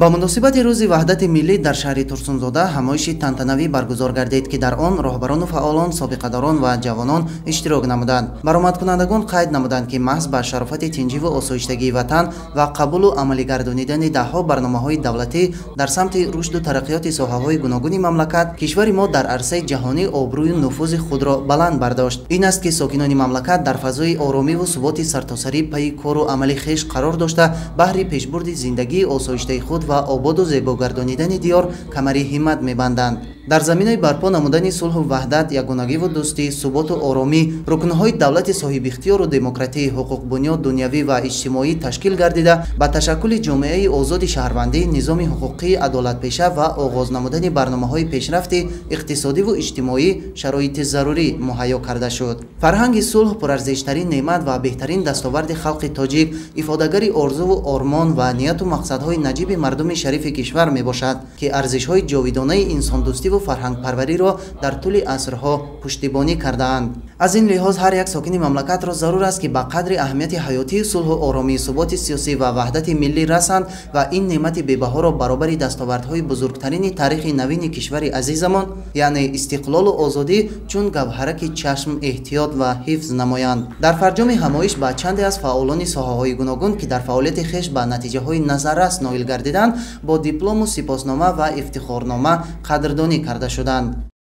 ба муносибати рӯзи ваҳдати миллӣ дар шаҳри Турсунзода ҳамоиши тантанавӣ баргузор гардид, ки дар он роҳбарону фаъолон, собиқадорон ва ҷавонон иштирок намуданд. Баромадкунандагон қайд намуданд, ки маҳз ба шарофати тинҷиву осоиштагии ватан ва қабулу амалӣ гардонидани даҳҳо барномаҳои давлатӣ дар самти рушду тараққиёти соҳаҳои гуногуни мамлакат, кишвари мо дар арсаи ҷаҳонӣ обрӯю нуфузи худро баланд бардошт. Ин аст, ки сокинони мамлакат дар фазои оромиву суботи сартосарӣ пайи кору амали хеш қарор дошта, баҳри пешбурди зиндагии осоиштаи худ ва ободу зебогардонидани диёр камари ҳиммат мебанданд. Дар заминаи барпо намудани сулҳу ваҳдат, ягонагиву дӯстӣ, суботу оромӣ, рукнҳои давлати соҳибихтиёру демократии ҳуқуқбунёд дунявӣ ва иҷтимоӣ ташкил гардида, ба ташаккули ҷомеаи озоди шаҳрвандӣ, низоми ҳуқуқии адолатпеша ва оғоз намудани барномаҳои пешрафти иқтисодиву иҷтимоӣ шароити зарурӣ муҳайё карда шуд. Фарҳанги сулҳ пурарзиштарин неъмат ва беҳтарин дастоварди халқи тоҷик, ифодагари орзуву ормон ва нияту мақсадҳои наҷиби мардуми шарифи кишвар мебошад, ки арзишҳои ҷовидонаи инсондӯстиву фарҳангпарвариро дар тӯли асрҳо пуштибонӣ кардаанд. аз ин лиҳоз ҳар як сокини мамлакатро зарур аст, ки ба қадри аҳамияти ҳаётии сулҳу оромии суботи сиёсӣ ва ваҳдати миллӣ расанд ва ин неъмати бебаҳоро баробари дастовардҳои бузургтарини таърихи навини кишвари азизамон, яъне истиқлолу озодӣ, чун гавҳараки чашм эҳтиёт ва ҳифз намоянд. дар фарҷоми ҳамоиш ба чанде аз фаъолони соҳаҳои гуногун, ки дар фаъолияти хеш ба натиҷаҳои назаррас ноил гардиданд, бо диплому сипоснома ва ифтихорнома қадрдонӣ карда шуданд.